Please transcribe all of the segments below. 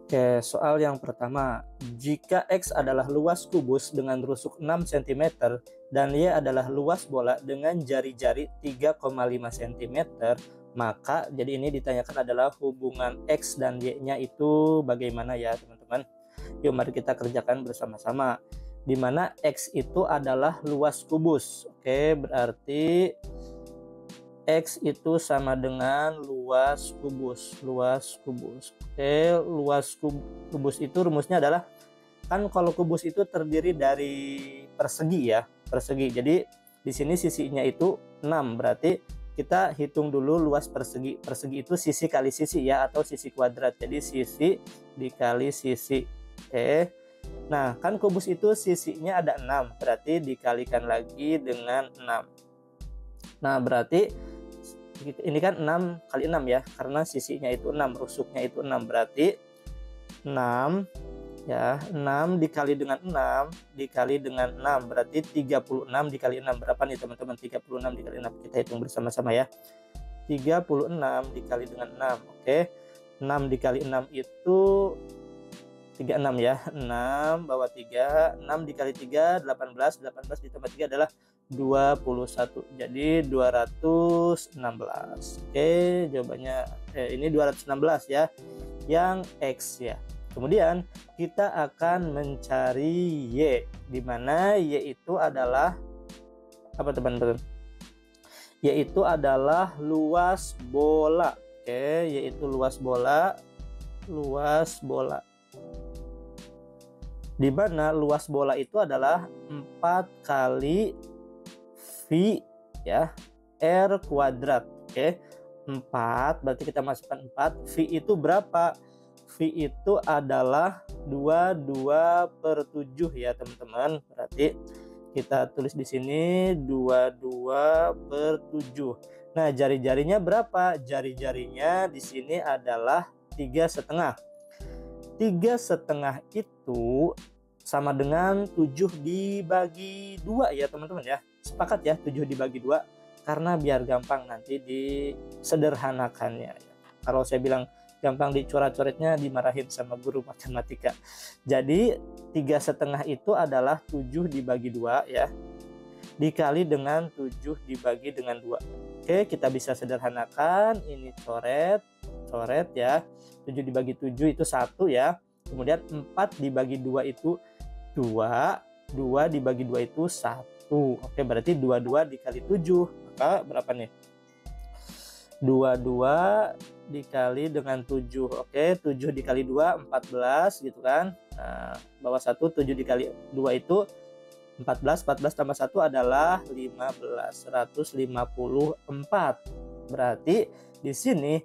Oke, soal yang pertama, jika X adalah luas kubus dengan rusuk 6 cm dan Y adalah luas bola dengan jari-jari 3,5 cm, maka jadi ini ditanyakan adalah hubungan X dan Y-nya itu bagaimana ya teman-teman. Yuk mari kita kerjakan bersama-sama. Di mana X itu adalah luas kubus. Oke, berarti X itu sama dengan luas kubus. Oke, luas kubus itu rumusnya adalah, kan kalau kubus itu terdiri dari persegi ya, persegi. Jadi di sini sisinya itu 6, berarti kita hitung dulu luas persegi. Persegi itu sisi kali sisi ya, atau sisi kuadrat. Jadi sisi dikali sisi. Oke. Nah, kan kubus itu sisinya ada 6, berarti dikalikan lagi dengan 6. Nah, berarti ini kan 6 kali 6 ya, karena sisinya itu 6, rusuknya itu 6, berarti 6 ya, 6 dikali dengan 6 dikali dengan 6 berarti 36 dikali 6 berapa nih teman-teman? 36 dikali 6 kita hitung bersama-sama ya. 36 dikali dengan 6. Oke. 6 dikali 6 itu 36 ya. 6 bawah 3, 6 dikali 3 18, 18 ditambah 3 adalah 21. Jadi 216. Oke, jawabannya ini 216 ya. Yang X ya. Kemudian kita akan mencari Y, di mana Y itu adalah apa teman-teman? Y itu adalah luas bola. Oke, yaitu luas bola. Di mana luas bola itu adalah 4 kali V ya, R kuadrat. Oke, 4 berarti kita masukkan 4. V itu berapa? V itu adalah 22/7 ya teman-teman. Berarti kita tulis di sini 22/7. Nah, jari-jarinya berapa? Jari-jarinya di sini adalah 3,5. 3,5 itu sama dengan 7 dibagi 2 ya teman-teman ya. Sepakat ya, 7 dibagi 2, karena biar gampang nanti disederhanakannya ya. Kalau saya bilang gampang dicoret-coretnya dimarahin sama guru matematika. Jadi 3,5 itu adalah 7 dibagi 2 ya, dikali dengan 7 dibagi dengan 2. Oke, kita bisa sederhanakan, ini coret ya. 7 dibagi 7 itu 1 ya. Kemudian 4 dibagi 2 itu 2. 2 dibagi 2 itu 1. Oke, berarti 22 dikali 7. Maka berapa nih? 22 dikali dengan 7. Oke, 7 dikali 2 14 gitu kan. Nah, bawah 1, 7 dikali 2 itu 14. 14 tambah 1 adalah 15. 154. Berarti di sini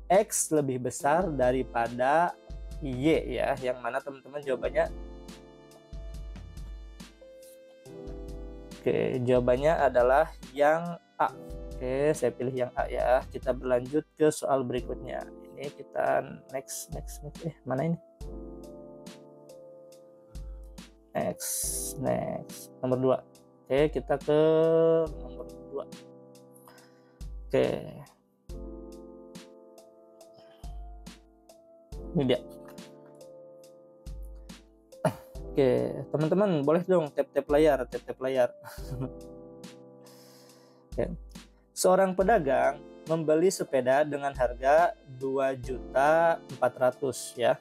X lebih besar daripada Y ya. Yang mana teman-teman jawabannya? Oke, jawabannya adalah yang A. Oke, saya pilih yang A ya. Kita berlanjut ke soal berikutnya. Ini kita next. Mana ini? Next. Nomor 2. Oke, kita ke nomor 2. Oke. Ini dia. Oke, teman-teman boleh dong tap layar. Oke. Seorang pedagang membeli sepeda dengan harga 2.400.000 ya.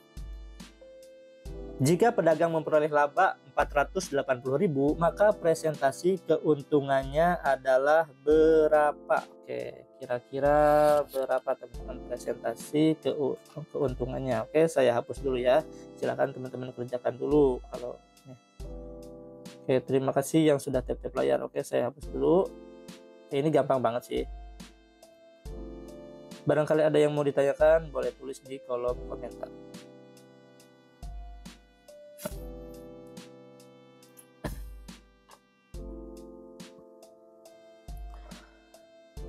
Jika pedagang memperoleh laba 480.000, maka presentasi keuntungannya adalah berapa? Oke, kira-kira berapa teman-teman presentasi keuntungannya? Oke, saya hapus dulu ya. Silakan teman-teman kerjakan dulu kalau Oke, terima kasih yang sudah tap layar. Oke, saya hapus dulu. Ini gampang banget sih. Barangkali ada yang mau ditanyakan, boleh tulis di kolom komentar.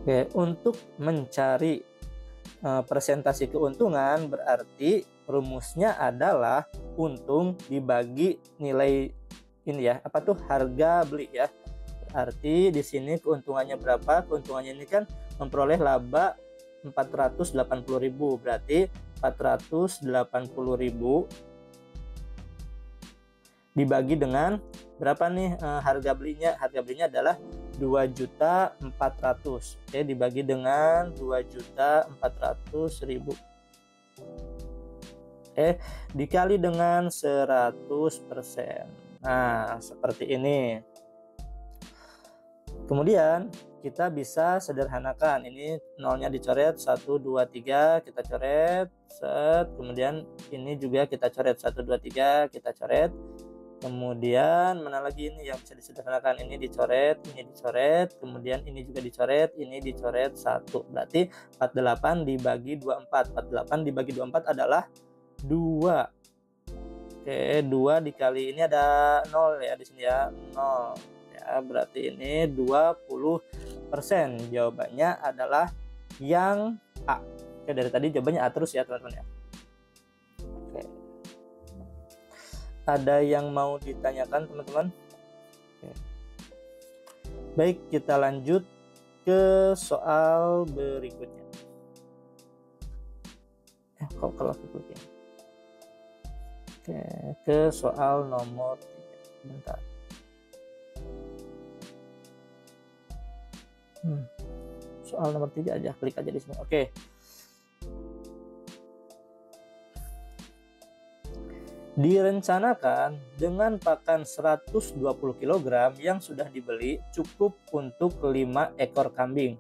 Oke, untuk mencari presentasi keuntungan berarti rumusnya adalah untung dibagi nilai ini ya, apa tuh, harga beli ya. Berarti di sini keuntungannya berapa? Keuntungannya ini kan memperoleh laba 480.000, berarti 480.000 dibagi dengan berapa nih harga belinya? Harga belinya adalah 2.400.000. Oke, dibagi dengan 2.400.000. Dikali dengan 100%. Nah, seperti ini. Kemudian kita bisa sederhanakan. Ini nolnya dicoret 1 2 3, kita coret set. Kemudian ini juga kita coret 1 2 3, kita coret. Kemudian mana lagi ini yang bisa disederhanakan? Ini dicoret, kemudian ini juga dicoret, ini dicoret 1. Berarti 48 dibagi 24. 48 dibagi 24 adalah 2. Oke, 2 dikali ini ada 0 ya di sini ya, 0. Ya, berarti ini 20%. Jawabannya adalah yang A. Oke, dari tadi jawabannya A terus ya, teman-teman ya. Oke. Ada yang mau ditanyakan, teman-teman? Oke. Baik, kita lanjut ke soal berikutnya. Kalau berikutnya. Oke, ke soal nomor 3. Bentar. Soal nomor 3 aja, klik aja di sini. Oke. Direncanakan dengan pakan 120 kg yang sudah dibeli cukup untuk 5 ekor kambing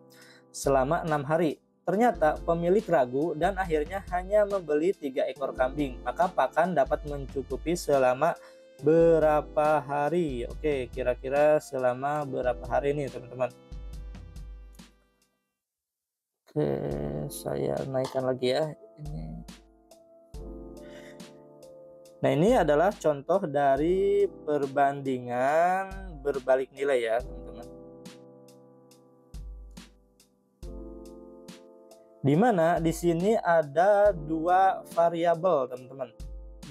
selama 6 hari. Ternyata pemilik ragu dan akhirnya hanya membeli 3 ekor kambing. Maka pakan dapat mencukupi selama berapa hari? Oke, kira-kira selama berapa hari nih, teman-teman? Oke, saya naikkan lagi ya. Nah, ini adalah contoh dari perbandingan berbalik nilai ya, teman-teman. Di mana di sini ada 2 variabel, teman-teman.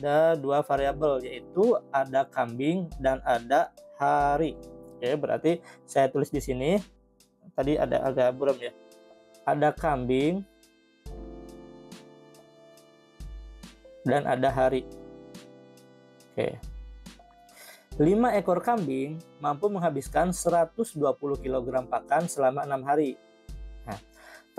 Ada 2 variabel, yaitu ada kambing dan ada hari. Oke, berarti saya tulis di sini. Tadi ada agak buram ya. Ada kambing dan ada hari. Oke. 5 ekor kambing mampu menghabiskan 120 kg pakan selama 6 hari. Nah,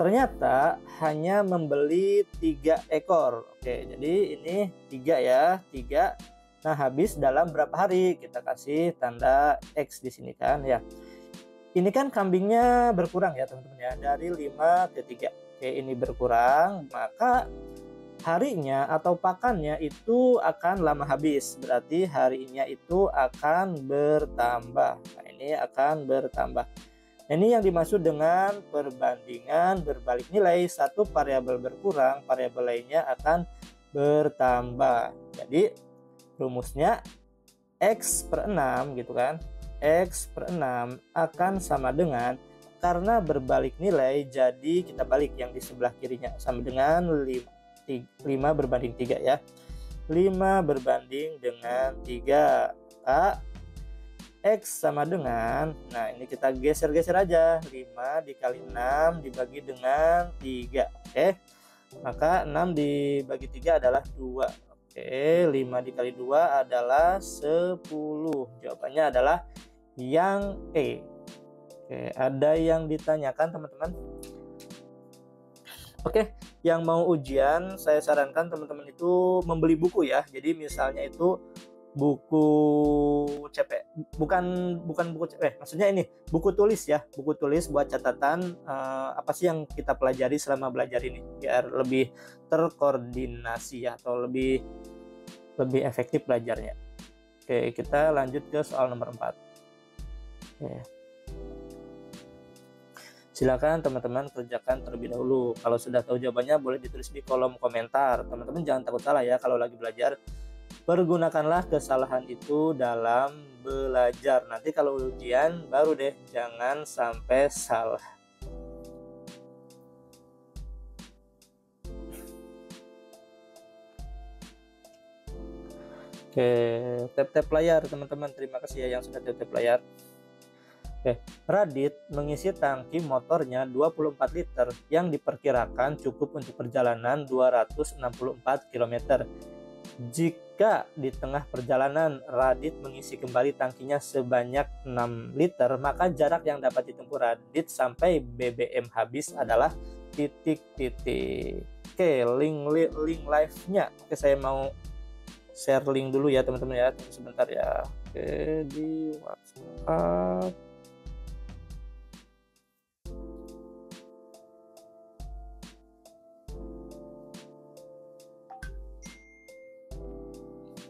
ternyata hanya membeli 3 ekor. Oke, jadi ini 3 ya, 3. Nah, habis dalam berapa hari? Kita kasih tanda X di sini kan ya. Ini kan kambingnya berkurang ya, teman-teman ya, dari 5 ke 3. Oke, ini berkurang, maka harinya atau pakannya itu akan lama habis. Berarti harinya itu akan bertambah. Nah, ini akan bertambah. Ini yang dimaksud dengan perbandingan berbalik nilai. Satu variabel berkurang, variabel lainnya akan bertambah. Jadi rumusnya X per 6 gitu kan. X per 6 akan sama dengan, karena berbalik nilai jadi kita balik yang di sebelah kirinya, sama dengan 5 berbanding 3 ya. 5 berbanding dengan 3. X sama dengan, nah ini kita geser-geser aja, 5 dikali 6 dibagi dengan 3. Oke, maka 6 dibagi 3 adalah 2. Oke, 5 dikali 2 adalah 10. Jawabannya adalah yang E. Oke, ada yang ditanyakan, teman-teman? Oke, yang mau ujian saya sarankan teman-teman itu membeli buku ya. Jadi misalnya itu buku bukan buku maksudnya ini buku tulis ya, buku tulis buat catatan apa sih yang kita pelajari selama belajar ini, biar lebih terkoordinasi ya, atau lebih efektif belajarnya. Oke, kita lanjut ke soal nomor 4. Oke. Silakan teman-teman kerjakan terlebih dahulu. Kalau sudah tahu jawabannya boleh ditulis di kolom komentar. Teman-teman jangan takut salah ya kalau lagi belajar. Pergunakanlah kesalahan itu dalam belajar. Nanti kalau ujian baru deh, jangan sampai salah. Oke, tap-tap layar teman-teman. Terima kasih ya yang sudah tap-tap layar. Radit mengisi tangki motornya 24 liter yang diperkirakan cukup untuk perjalanan 264 km. Jika di tengah perjalanan Radit mengisi kembali tangkinya sebanyak 6 liter, maka jarak yang dapat ditempuh Radit sampai BBM habis adalah titik-titik. Oke, link live-nya. Oke, saya mau share link dulu ya teman-teman ya. Sebentar ya. Oke, di WhatsApp.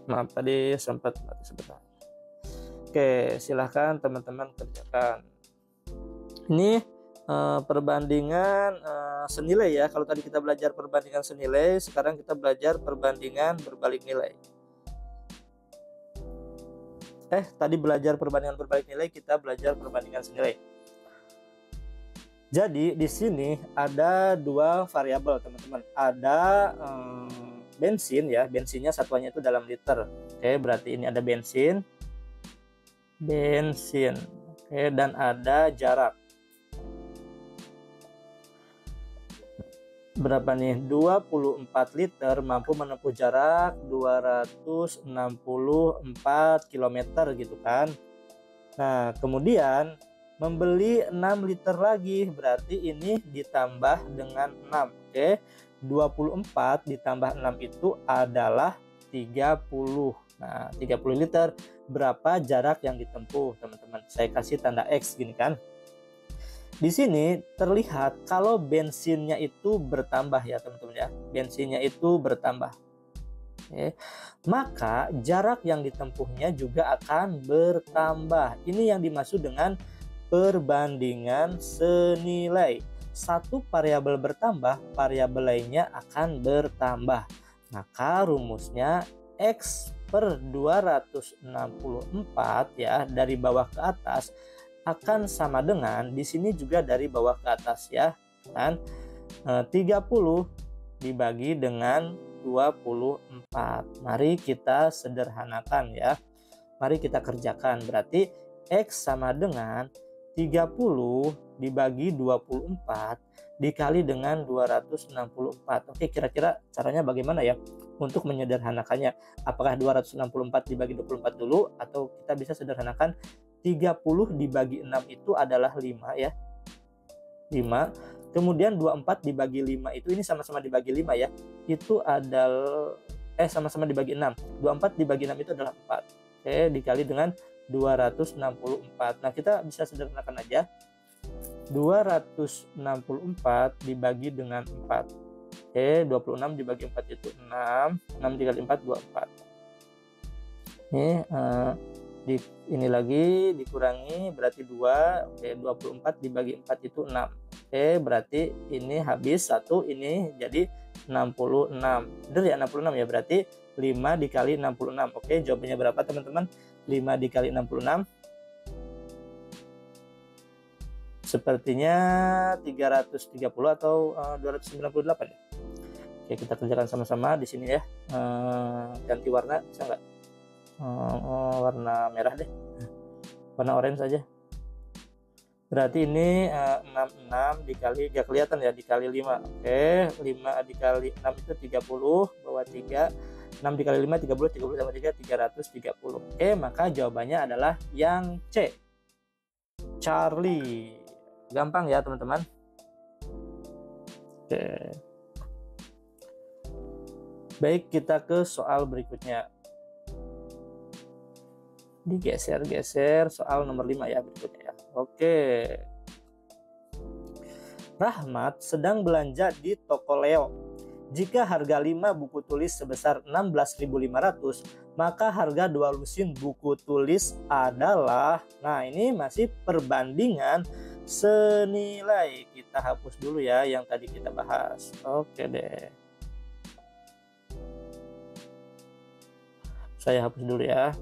Maaf tadi sempat mati sebentar. Oke, silahkan teman-teman kerjakan. Ini perbandingan senilai ya. Kalau tadi kita belajar perbandingan senilai, sekarang kita belajar perbandingan berbalik nilai. Tadi belajar perbandingan berbalik nilai, kita belajar perbandingan senilai. Jadi di sini ada dua variabel teman-teman. Ada bensin ya, bensinnya satuannya itu dalam liter. Oke, berarti ini ada bensin. Oke, dan ada jarak. Berapa nih? 24 liter mampu menempuh jarak 264 km gitu kan. Nah, kemudian membeli 6 liter lagi, berarti ini ditambah dengan 6. Oke, 24 ditambah 6 itu adalah 30. Nah, 30 liter. Berapa jarak yang ditempuh, teman-teman? Saya kasih tanda X gini kan. Di sini terlihat kalau bensinnya itu bertambah ya, teman-teman ya. Bensinnya itu bertambah. Oke. Maka jarak yang ditempuhnya juga akan bertambah. Ini yang dimaksud dengan perbandingan senilai. Satu variabel bertambah, variabel lainnya akan bertambah. Maka rumusnya X per 264 ya, dari bawah ke atas akan sama dengan, di sini juga dari bawah ke atas ya kan, 30 dibagi dengan 24. Mari kita sederhanakan ya. Mari kita kerjakan. Berarti X sama dengan 30 dibagi 24 dikali dengan 264. Oke, kira-kira caranya bagaimana ya untuk menyederhanakannya? Apakah 264 dibagi 24 dulu, atau kita bisa sederhanakan 30 dibagi 6 itu adalah 5 ya. 5. Kemudian 24 dibagi 5 itu, ini sama-sama dibagi 5 ya. Itu adalah sama-sama dibagi 6. 24 dibagi 6 itu adalah 4. Oke, dikali dengan 264. Nah, kita bisa sederhanakan aja. 264 dibagi dengan 4. Oke, 26 dibagi 4 itu 6. 6 dikali 4 24. Ini lagi dikurangi berarti 2. Oke, 24 dibagi 4 itu 6. Oke, berarti ini habis 1, ini jadi 66. Benar ya, 66 ya, berarti 5 dikali 66. Oke, jawabannya berapa teman-teman? 5 dikali 66 sepertinya 330 atau 298 ya. Oke, kita kerjakan sama-sama di sini ya. Ganti warna bisa nggak? Warna merah deh, warna orange saja. Berarti ini 66 dikali, gak kelihatan ya, dikali 5. Oke, 5 dikali 6 itu 30, bawah 3. 6 dikali 5 30, 30 tambah 3 330. Oke, maka jawabannya adalah yang C, Charlie. Gampang ya teman-teman. Oke, baik, kita ke soal berikutnya. Digeser-geser soal nomor 5 ya berikutnya ya. Oke. Rahmat sedang belanja di toko Leo. Jika harga 5 buku tulis sebesar 16.500, maka harga 2 lusin buku tulis adalah, nah ini masih perbandingan senilai. Kita hapus dulu ya yang tadi kita bahas. Oke deh. Saya hapus dulu ya.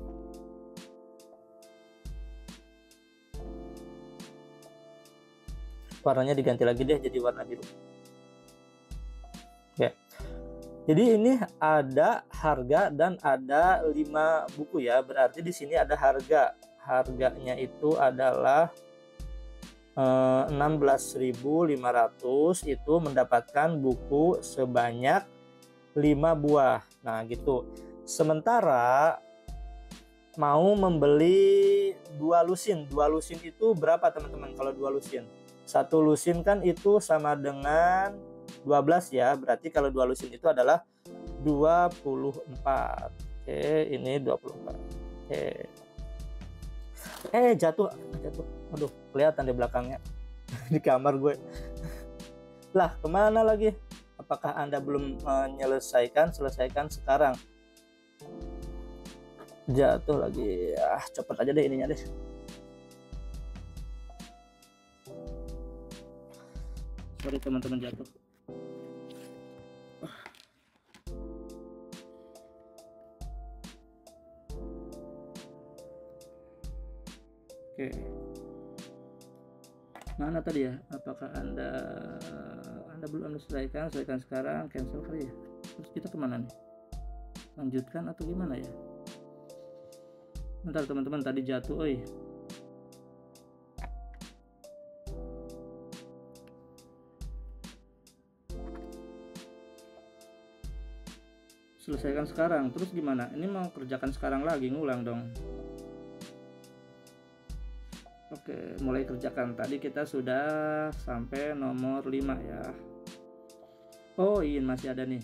Warnanya diganti lagi deh jadi warna biru. Oke. Jadi ini ada harga dan ada 5 buku ya. Berarti di sini ada harga. Harganya itu adalah 16.500 itu mendapatkan buku sebanyak 5 buah. Nah gitu. Sementara mau membeli 2 lusin. 2 lusin itu berapa teman-teman kalau 2 lusin? 1 lusin kan itu sama dengan 12 ya. Berarti kalau 2 lusin itu adalah 24. Oke, ini 24. Oke. Jatuh. Aduh, kelihatan di belakangnya. Di kamar gue. Lah, kemana lagi? Apakah Anda belum menyelesaikan? Selesaikan sekarang. Jatuh lagi. Cepet aja deh ininya deh. Sorry teman-teman, jatuh. Oke. Mana tadi ya? Apakah Anda belum selesaikan? Selesaikan sekarang, cancel kali ya. Terus kita kemana nih? Lanjutkan atau gimana ya? Bentar teman-teman, tadi jatuh. Selesaikan sekarang. Terus gimana? Ini mau kerjakan sekarang lagi, ngulang dong. Oke, mulai kerjakan. Tadi kita sudah sampai nomor 5 ya. Oh iya, masih ada nih.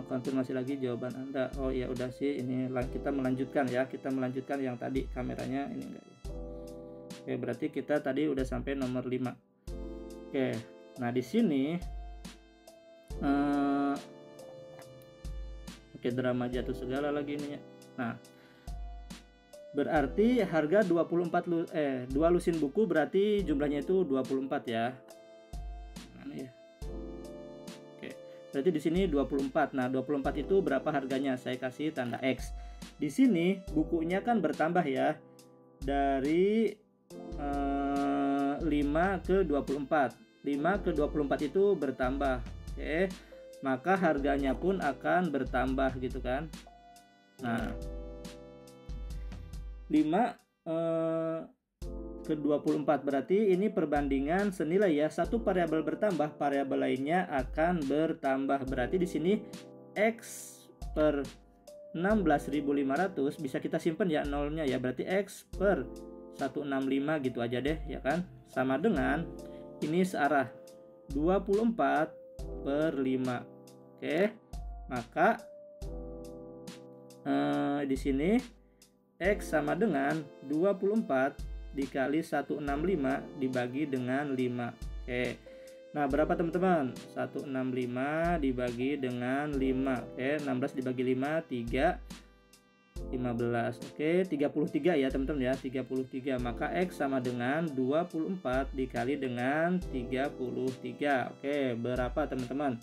Konfirmasi lagi jawaban Anda. Oh iya, udah sih. Ini kita melanjutkan ya. Kita melanjutkan yang tadi kameranya ini enggak ya. Oke, berarti kita tadi udah sampai nomor 5. Oke. Nah, di sini oke, drama jatuh segala lagi ini ya. Nah, berarti harga 2 lusin buku berarti jumlahnya itu 24 ya. Mana ya? Oke. Berarti di sini 24. Nah, 24 itu berapa harganya? Saya kasih tanda X. Di sini bukunya kan bertambah ya. Dari 5 ke 24. 5 ke 24 itu bertambah. Oke. Maka harganya pun akan bertambah gitu kan. Nah, 5 ke 24 berarti ini perbandingan senilai ya. Satu variabel bertambah, variabel lainnya akan bertambah. Berarti di sini X per 16.500 bisa kita simpan ya nolnya ya. Berarti X per 165 gitu aja deh ya kan. Sama dengan ini searah 24 per 5. Oke. Maka di sini X sama dengan 24 dikali 165 dibagi dengan 5. Oke. Nah, berapa teman-teman? 165 dibagi dengan 5. Oke, 16 dibagi 5, 3, 15. Oke, 33 ya teman-teman ya, 33. Maka X sama dengan 24 dikali dengan 33. Oke, berapa teman-teman?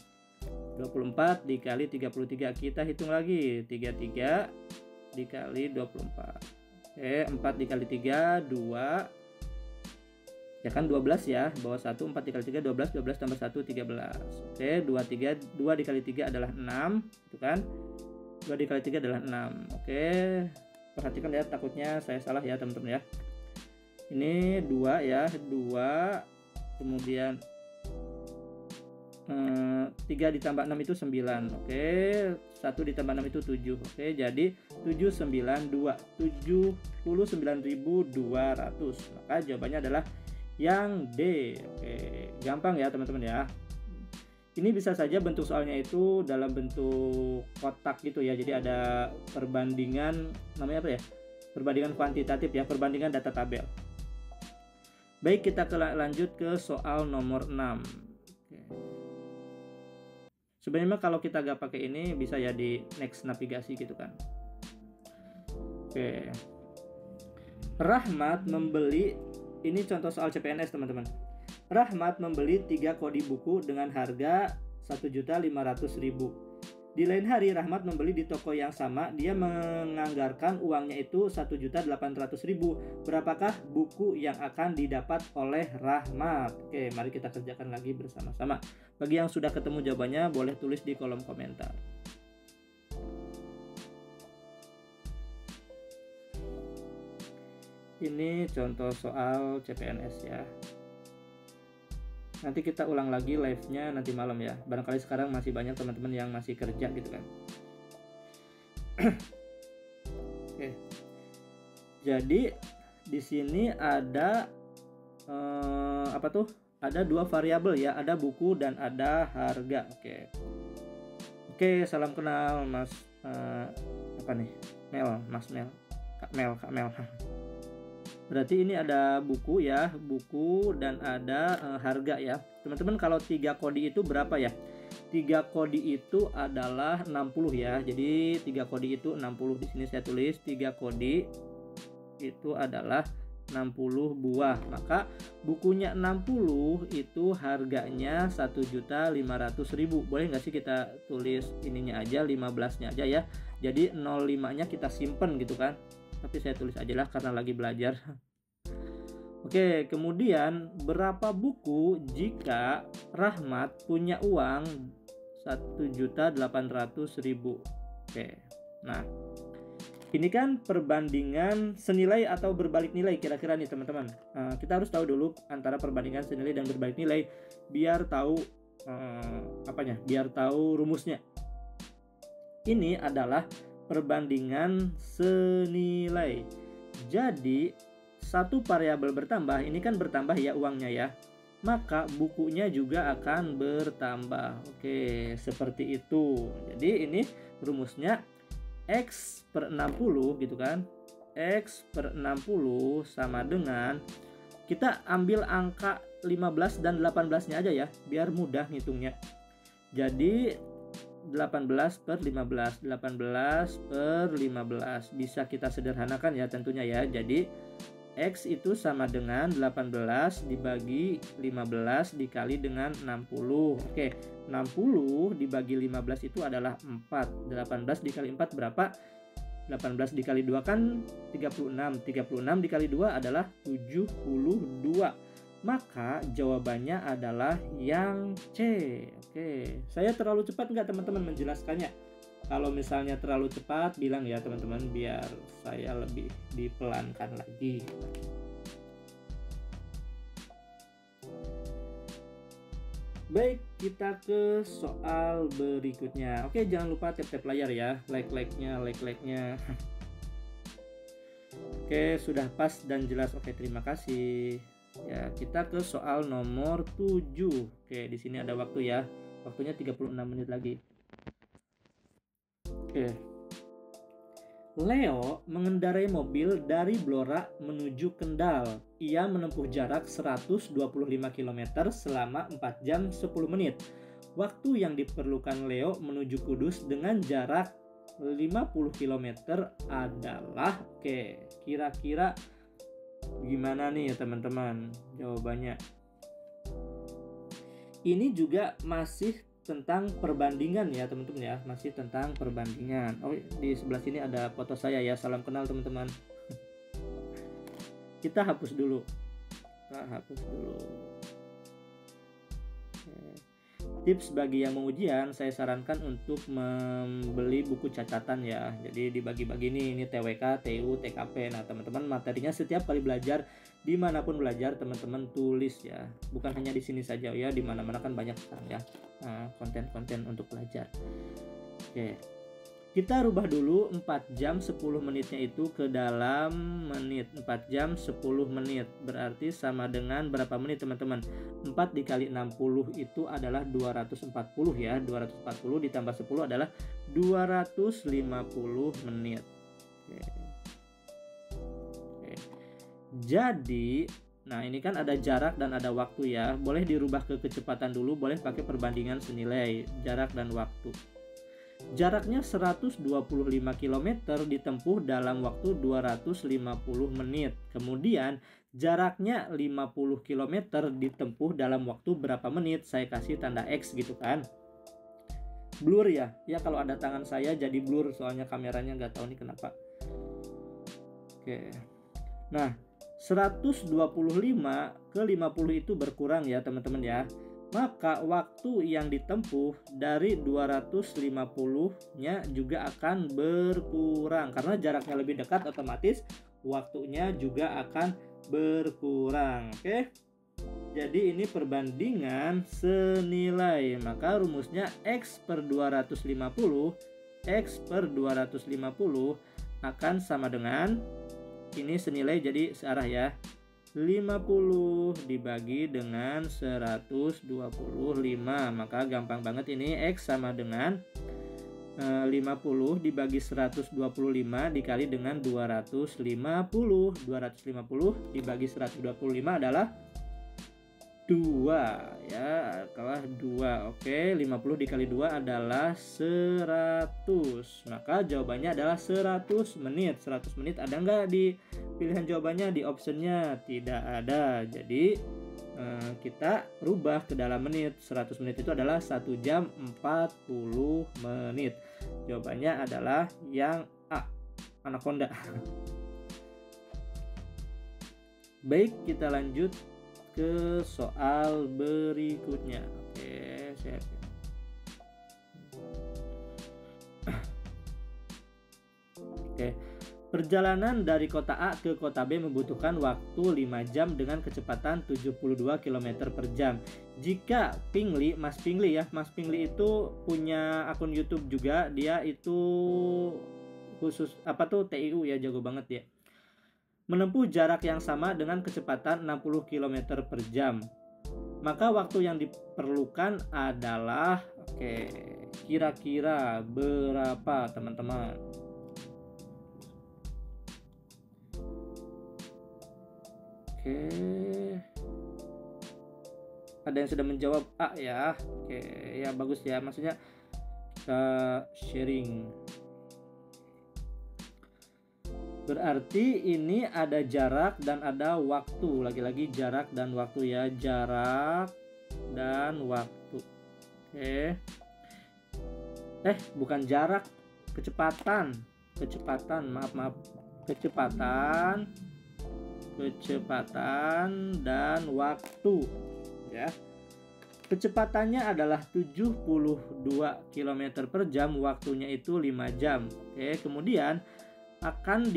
24 dikali 33. Kita hitung lagi. 33 dikali 24. Oke, 4 dikali 3 2. Ya kan 12 ya. Bawah 1, 4 dikali 3 12, 12 tambah 1 13. Oke, 2 dikali 3 adalah 6, itu kan? 2 dikali 3 adalah 6. Oke. Perhatikan ya, takutnya saya salah ya, teman-teman ya. Ini 2 ya, 2. Kemudian 3 ditambah 6 itu 9. Oke, 1 ditambah 6 itu 7. Oke, jadi 792, 79.200. Maka jawabannya adalah yang D. Oke, gampang ya teman-teman ya. Ini bisa saja bentuk soalnya itu dalam bentuk kotak gitu ya. Jadi ada perbandingan, namanya apa ya? Perbandingan kuantitatif ya, perbandingan data tabel. Baik, kita lanjut ke soal nomor 6. Oke. Sebenarnya kalau kita gak pakai ini bisa ya di next navigasi gitu kan. Oke. Rahmat membeli, ini contoh soal CPNS teman-teman. Rahmat membeli 3 kodi buku dengan harga 1.500.000. Di lain hari Rahmat membeli di toko yang sama, dia menganggarkan uangnya itu 1.800.000. Berapakah buku yang akan didapat oleh Rahmat? Oke, mari kita kerjakan lagi bersama-sama. Bagi yang sudah ketemu jawabannya boleh tulis di kolom komentar. Ini contoh soal CPNS ya. Nanti kita ulang lagi live-nya nanti malam ya. Barangkali sekarang masih banyak teman-teman yang masih kerja gitu kan. Oke. Jadi di sini ada apa tuh? Ada dua variabel ya, ada buku dan ada harga. Oke, salam kenal Mas apa nih? Mas Mel. Kak Mel. Berarti ini ada buku ya, buku dan ada harga ya. Teman-teman, kalau 3 kodi itu berapa ya? 3 kodi itu adalah 60 ya. Jadi 3 kodi itu 60. Di sini saya tulis 3 kodi itu adalah 60 buah. Maka bukunya 60 itu harganya 1.500.000. Boleh nggak sih kita tulis ininya aja, 15-nya aja ya. Jadi 05-nya kita simpen gitu kan. Tapi saya tulis aja lah karena lagi belajar. Oke, kemudian berapa buku jika Rahmat punya uang 1.800.000? Oke. Nah, ini kan perbandingan senilai atau berbalik nilai kira-kira nih teman-teman. Kita harus tahu dulu antara perbandingan senilai dan berbalik nilai biar tahu biar tahu rumusnya. Ini adalah perbandingan senilai. Jadi satu variabel bertambah, ini kan bertambah ya uangnya ya, maka bukunya juga akan bertambah. Oke, seperti itu. Jadi ini rumusnya X per 60 gitu kan. X per 60 sama dengan, kita ambil angka 15 dan 18-nya aja ya, biar mudah ngitungnya. Jadi 18 per 15, 18 per 15 bisa kita sederhanakan ya tentunya ya. Jadi X itu sama dengan 18 dibagi 15 dikali dengan 60. Oke, 60 dibagi 15 itu adalah 4. 18 dikali 4 berapa? 18 dikali 2 kan 36. 36 dikali 2 adalah 72. Maka jawabannya adalah yang C. Oke, saya terlalu cepat nggak teman-teman menjelaskannya? Kalau misalnya terlalu cepat, bilang ya teman-teman, biar saya lebih dipelankan lagi. Baik, kita ke soal berikutnya. Oke, jangan lupa tap-tap layar ya, like-nya. Oke, sudah pas dan jelas. Oke, terima kasih. Ya, kita ke soal nomor 7. Oke, di sini ada waktu ya. Waktunya 36 menit lagi. Oke. Leo mengendarai mobil dari Blora menuju Kendal. Ia menempuh jarak 125 km selama 4 jam 10 menit. Waktu yang diperlukan Leo menuju Kudus dengan jarak 50 km adalah, oke, kira-kira gimana nih ya teman-teman jawabannya? Ini juga masih tentang perbandingan ya teman-teman ya, masih tentang perbandingan. Oh, di sebelah sini ada foto saya ya, salam kenal teman-teman. Kita hapus dulu. Tips bagi yang mau ujian, saya sarankan untuk membeli buku catatan ya. Jadi dibagi-bagi nih, ini TWK, TU, TKP. Nah teman-teman, materinya setiap kali belajar, dimanapun belajar teman-teman tulis ya. Bukan hanya di sini saja ya, dimana-mana kan banyak sekarang ya konten-konten untuk belajar. Oke, kita rubah dulu 4 jam 10 menitnya itu ke dalam menit. 4 jam 10 menit berarti sama dengan berapa menit teman-teman? 4 dikali 60 itu adalah 240 ya. 240 ditambah 10 adalah 250 menit. Oke. Jadi, nah ini kan ada jarak dan ada waktu ya. Boleh dirubah ke kecepatan dulu, boleh pakai perbandingan senilai jarak dan waktu. Jaraknya 125 km ditempuh dalam waktu 250 menit. Kemudian jaraknya 50 km ditempuh dalam waktu berapa menit? Saya kasih tanda X gitu kan. Blur ya. Ya kalau ada tangan saya jadi blur soalnya kameranya nggak tahu nih kenapa. Oke. Nah, 125 ke 50 itu berkurang ya teman-teman ya. Maka waktu yang ditempuh dari 250-nya juga akan berkurang. Karena jaraknya lebih dekat, otomatis waktunya juga akan berkurang. Oke. Jadi ini perbandingan senilai. Maka rumusnya X per 250 X per 250 akan sama dengan, ini senilai jadi searah ya, 50 dibagi dengan 125. Maka gampang banget, ini X sama dengan 50 dibagi 125 dikali dengan 250. 250 dibagi 125 adalah 2 ya, kalah 2. Oke, 50 dikali 2 adalah 100. Maka jawabannya adalah 100 menit. 100 menit ada nggak di pilihan jawabannya, di optionnya? Tidak ada. Jadi kita rubah ke dalam menit. 100 menit itu adalah 1 jam 40 menit. Jawabannya adalah yang A, Anaconda. Baik, kita lanjut ke soal berikutnya. Oke, siap. Oke. Perjalanan dari kota A ke kota B membutuhkan waktu 5 jam dengan kecepatan 72 km per jam. Jika Mas Pingli itu punya akun YouTube juga, dia itu khusus TIU ya, jago banget ya. Menempuh jarak yang sama dengan kecepatan 60 km per jam. Maka waktu yang diperlukan adalah, kira-kira berapa teman-teman? Ada yang sudah menjawab A ya. Ya bagus ya, maksudnya kita sharing. Berarti ini ada jarak dan ada waktu. Lagi-lagi jarak dan waktu ya. Jarak dan waktu. Bukan jarak, kecepatan. Maaf. Kecepatan dan waktu ya. Kecepatannya adalah 72 km per jam, waktunya itu 5 jam. Kemudian akan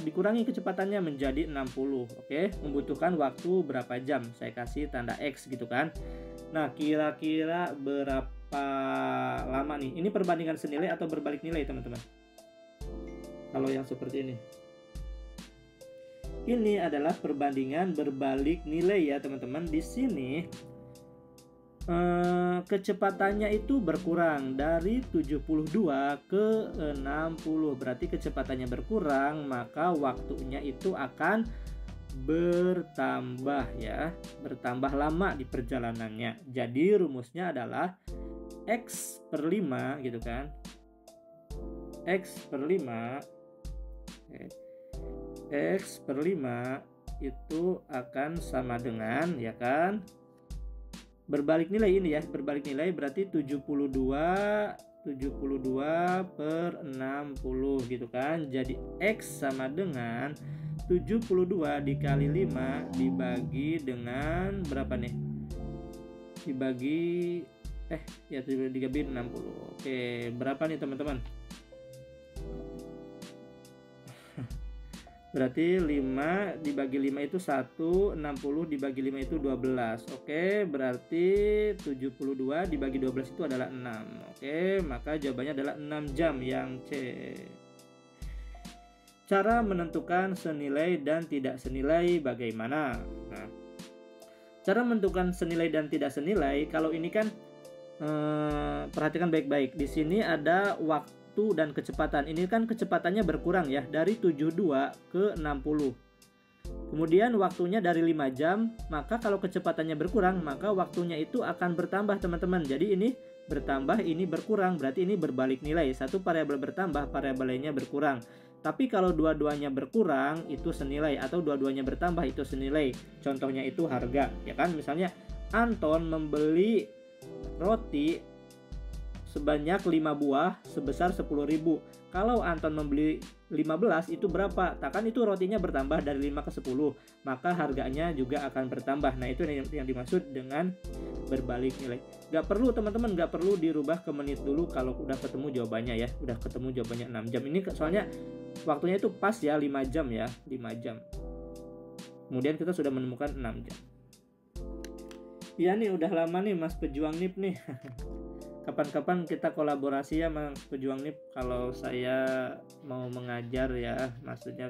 dikurangi kecepatannya menjadi 60. Membutuhkan waktu berapa jam? Saya kasih tanda X gitu kan. Nah, kira-kira berapa lama nih? Ini perbandingan senilai atau berbalik nilai, teman-teman? Kalau yang seperti ini adalah perbandingan berbalik nilai ya, teman-teman. Di sini kecepatannya itu berkurang dari 72 ke 60. Berarti kecepatannya berkurang, maka waktunya itu akan bertambah ya, bertambah lama di perjalanannya. Jadi rumusnya adalah X per 5 gitu kan. X per 5 X per 5 itu akan sama dengan, ya kan, berbalik nilai ini ya, berbalik nilai berarti 72 per 60 gitu kan. Jadi X sama dengan 72 dikali 5 dibagi dengan berapa nih? Dibagi 60. Berapa nih teman-teman? Berarti 5 dibagi 5 itu 1, 60 dibagi 5 itu 12. Berarti 72 dibagi 12 itu adalah 6. Maka jawabannya adalah 6 jam, yang C. Cara menentukan senilai dan tidak senilai bagaimana? Nah, cara menentukan senilai dan tidak senilai, kalau ini kan perhatikan baik-baik. Di sini ada waktu dan kecepatan. Ini kan kecepatannya berkurang ya, dari 72 ke 60. Kemudian waktunya dari 5 jam, maka kalau kecepatannya berkurang, maka waktunya itu akan bertambah, teman-teman. Jadi ini bertambah, ini berkurang, berarti ini berbalik nilai. Satu variabel bertambah, variabel lainnya berkurang. Tapi kalau dua-duanya berkurang, itu senilai, atau dua-duanya bertambah, itu senilai. Contohnya itu harga, ya kan? Misalnya Anton membeli roti sebanyak 5 buah sebesar 10.000. Kalau Anton membeli 15, itu berapa? Kan itu rotinya bertambah dari 5 ke 10, maka harganya juga akan bertambah. Nah, itu yang dimaksud dengan berbalik nilai. Gak perlu teman-teman, gak perlu dirubah ke menit dulu kalau udah ketemu jawabannya ya. Udah ketemu jawabannya 6 jam. Ini soalnya waktunya itu pas ya, 5 jam ya, 5 jam. Kemudian kita sudah menemukan 6 jam. Iya nih, udah lama nih Mas Pejuang NIP nih. Kapan-kapan kita kolaborasi ya Mas Pejuang NIP. Kalau saya mau mengajar ya, maksudnya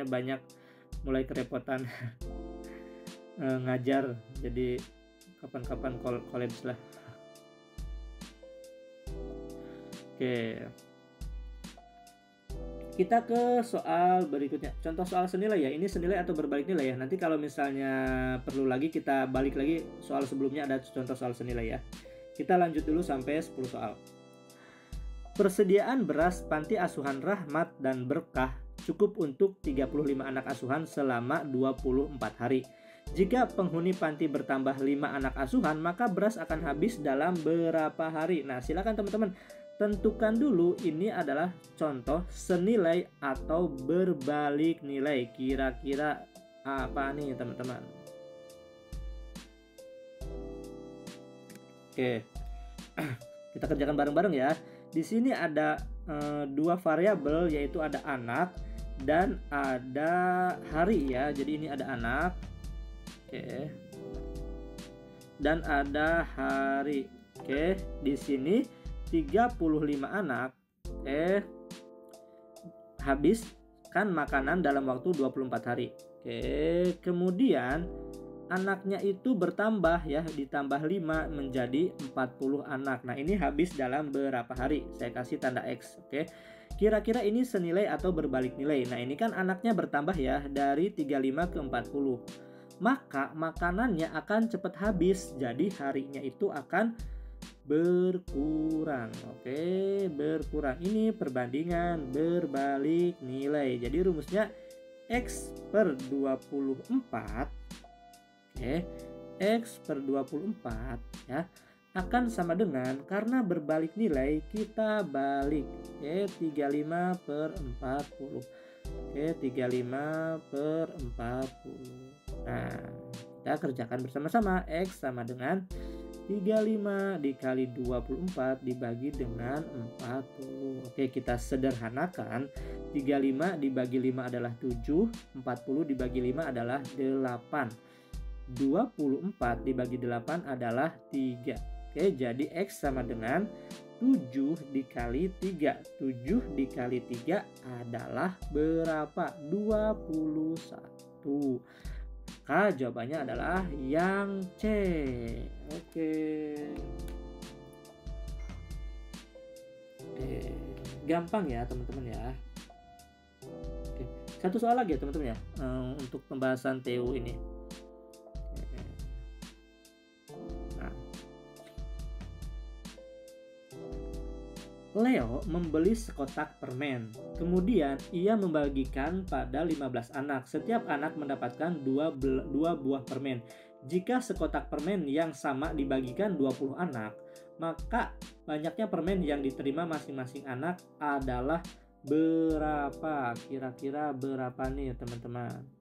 banyak mulai kerepotan ngajar. Jadi kapan-kapan collabs lah. Oke. Kita ke soal berikutnya. Contoh soal senilai ya. Ini senilai atau berbalik nilai ya. Nanti kalau misalnya perlu lagi kita balik lagi soal sebelumnya, ada contoh soal senilai ya. Kita lanjut dulu sampai 10 soal. Persediaan beras panti asuhan Rahmat dan Berkah cukup untuk 35 anak asuhan selama 24 hari. Jika penghuni panti bertambah 5 anak asuhan, maka beras akan habis dalam berapa hari? Nah, silakan teman-teman tentukan dulu ini adalah contoh senilai atau berbalik nilai. Kira-kira apa nih teman-teman? Oke. Kita kerjakan bareng-bareng ya. Di sini ada 2 variabel, yaitu ada anak dan ada hari ya. Jadi ini ada anak. Oke. Dan ada hari. Oke, di sini 35 anak habiskan makanan dalam waktu 24 hari. Oke, kemudian anaknya itu bertambah ya, ditambah 5 menjadi 40 anak. Nah, ini habis dalam berapa hari? Saya kasih tanda X. Oke. Kira-kira ini senilai atau berbalik nilai. Nah, ini kan anaknya bertambah ya dari 35 ke 40. Maka makanannya akan cepat habis. Jadi harinya itu akan berkurang. Oke, berkurang. Ini perbandingan berbalik nilai. Jadi rumusnya X per 24. Oke, X per 24 ya akan sama dengan, karena berbalik nilai kita balik. Oke, 35 per 40. Oke, 35 per 40. Nah, kita kerjakan bersama-sama. X sama dengan 35 dikali 24 dibagi dengan 40. Oke, kita sederhanakan. 35 dibagi 5 adalah 7, 40 dibagi 5 adalah 8. 24 dibagi 8 adalah 3. Oke, jadi X sama dengan 7 dikali 3. 7 dikali 3 adalah berapa? 21. Maka jawabannya adalah yang C. Oke. Gampang ya teman-teman ya. Oke. Satu soal lagi ya teman-teman ya, untuk pembahasan TU ini. Leo membeli sekotak permen. Kemudian ia membagikan pada 15 anak. Setiap anak mendapatkan 2 buah permen. Jika sekotak permen yang sama dibagikan 20 anak, maka banyaknya permen yang diterima masing-masing anak adalah berapa? Kira-kira berapa nih teman-teman?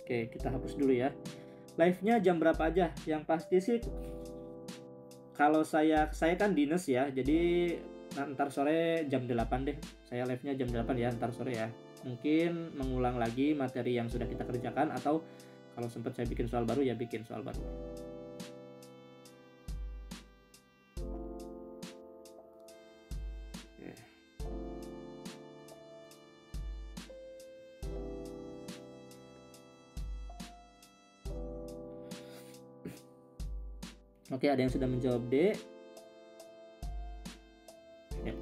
Oke, kita hapus dulu ya. Live-nya jam berapa aja? Yang pasti sih kalau saya kan dinas ya. Jadi ntar sore jam 8 deh. Saya live-nya jam 8 ya, ntar sore ya. Mungkin mengulang lagi materi yang sudah kita kerjakan, atau kalau sempat saya bikin soal baru ya bikin soal baru. Oke, ada yang sudah menjawab D. Ya.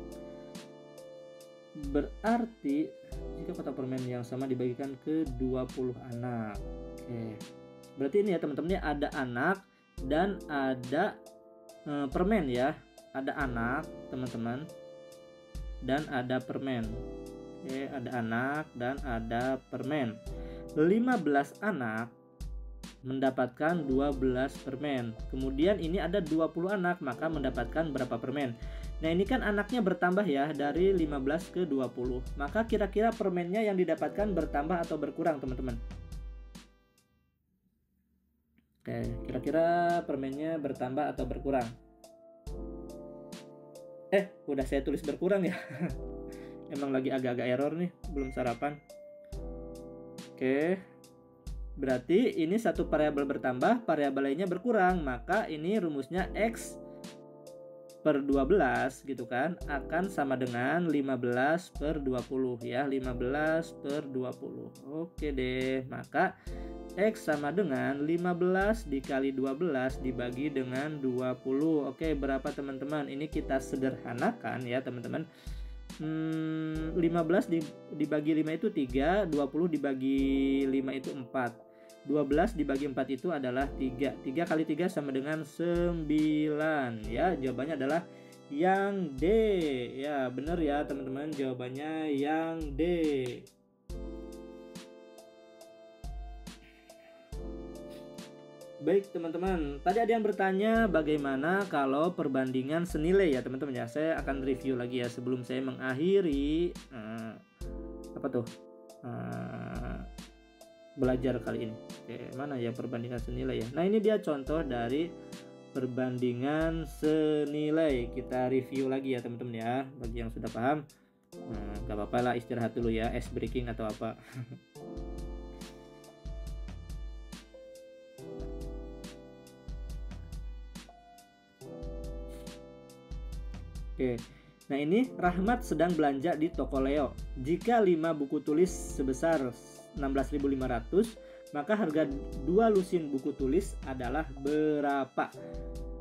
Berarti jika kotak permen yang sama dibagikan ke 20 anak. Oke. Berarti ini ya teman-teman, ada anak dan ada permen ya. Ada anak, teman-teman, dan ada permen. Oke, ada anak dan ada permen. 15 anak mendapatkan 12 permen. Kemudian ini ada 20 anak, maka mendapatkan berapa permen? Nah, ini kan anaknya bertambah ya dari 15 ke 20. Maka kira-kira permennya yang didapatkan bertambah atau berkurang, teman-teman? Oke, kira-kira permennya bertambah atau berkurang? Udah saya tulis berkurang ya. Emang lagi agak-agak error nih, belum sarapan. Oke. Berarti ini satu variabel bertambah, variabel lainnya berkurang. Maka ini rumusnya X per 12 gitu kan akan sama dengan 15 per 20 ya, 15 per 20. Oke deh, maka X sama dengan 15 dikali 12 dibagi dengan 20. Oke, berapa teman-teman? Ini kita sederhanakan ya teman-teman. 15 dibagi 5 itu 3, 20 dibagi 5 itu 4. 12 dibagi 4 itu adalah 3. 3 kali 3 sama dengan 9 ya. Jawabannya adalah yang D. Ya, benar ya teman-teman, jawabannya yang D. Baik teman-teman, tadi ada yang bertanya bagaimana kalau perbandingan senilai ya teman-teman ya. Saya akan review lagi ya sebelum saya mengakhiri belajar kali ini. Oke, mana ya perbandingan senilai ya. Nah, ini dia contoh dari perbandingan senilai. Kita review lagi ya teman-teman ya. Bagi yang sudah paham, gak apa-apa lah, istirahat dulu ya, ice breaking atau apa. Oke. Nah, ini Rahmat sedang belanja di toko Leo. Jika 5 buku tulis sebesar 16.500, maka harga 2 lusin buku tulis adalah berapa?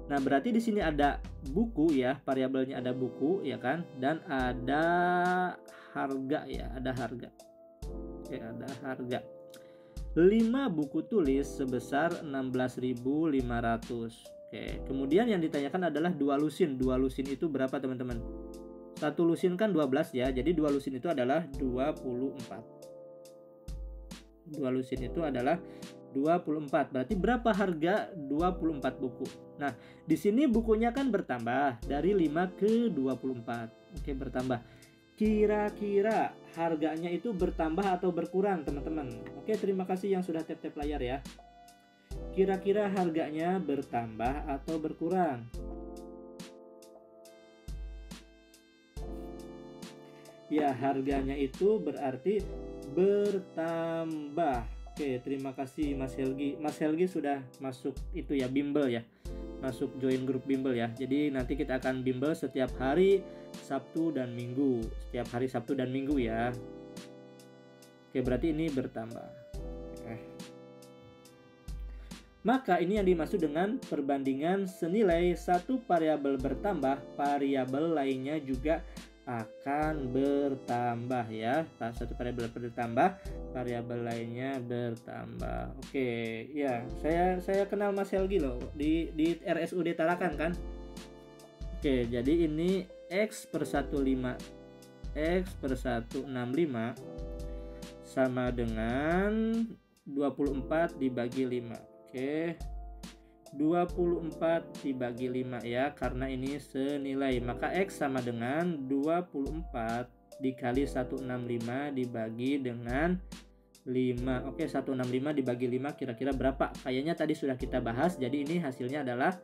Nah, berarti di sini ada buku ya, variabelnya ada buku ya kan, dan ada harga ya, ada harga. Oke, ada harga. 5 buku tulis sebesar 16.500. Oke, kemudian yang ditanyakan adalah 2 lusin. 2 lusin itu berapa teman-teman? 1 lusin kan 12 ya, jadi 2 lusin itu adalah 24. 2 lusin itu adalah 24. Berarti berapa harga 24 buku? Nah, di sini bukunya kan bertambah dari 5 ke 24. Oke, bertambah. Kira-kira harganya itu bertambah atau berkurang, teman-teman? Oke, terima kasih yang sudah tap-tap layar ya. Kira-kira harganya bertambah atau berkurang? Ya, harganya itu berarti bertambah. Oke, terima kasih Mas Helgi. Mas Helgi sudah masuk itu ya, bimbel ya. Masuk join grup bimbel ya. Jadi nanti kita akan bimbel setiap hari Sabtu dan Minggu. Setiap hari Sabtu dan Minggu ya. Oke, berarti ini bertambah. Maka ini yang dimaksud dengan perbandingan senilai. Satu variabel bertambah, variabel lainnya juga akan bertambah ya. Satu variabel bertambah, variabel lainnya bertambah. Oke, ya, saya kenal Mas Helgi loh di RSUD Tarakan kan. Oke, jadi ini X per 15 X per 165 sama dengan 24 dibagi 5. Oke, 24 dibagi 5 ya, karena ini senilai. Maka X sama dengan 24 dikali 165 dibagi dengan 5. Oke, 165 dibagi 5 kira-kira berapa? Kayaknya tadi sudah kita bahas, jadi ini hasilnya adalah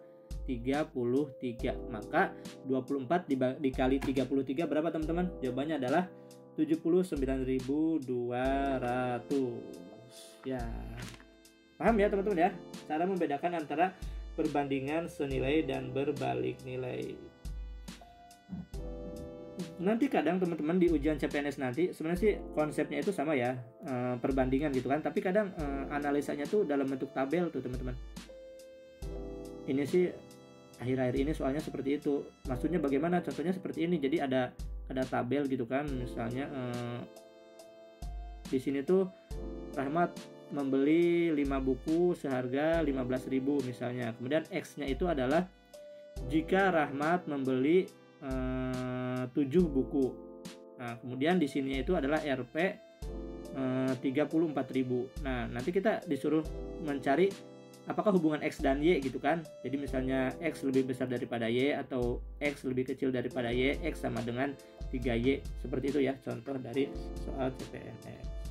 33. Maka 24 dikali 33 berapa teman-teman? Jawabannya adalah 79.200. Ya. Paham ya teman-teman ya, cara membedakan antara perbandingan senilai dan berbalik nilai. Nanti kadang teman-teman di ujian CPNS nanti sebenarnya sih konsepnya itu sama ya, perbandingan gitu kan, tapi kadang analisanya tuh dalam bentuk tabel tuh teman-teman. Ini sih akhir-akhir ini soalnya seperti itu. Maksudnya bagaimana? Contohnya seperti ini. Jadi ada tabel gitu kan, misalnya di sini tuh Rahmat membeli 5 buku seharga 15.000 misalnya. Kemudian X-nya itu adalah jika Rahmat membeli 7 buku. Nah, kemudian di sini itu adalah RP 34.000. Nah, nanti kita disuruh mencari apakah hubungan X dan Y gitu kan. Jadi misalnya X lebih besar daripada Y atau X lebih kecil daripada Y, X sama dengan 3Y. Seperti itu ya contoh dari soal CPNS.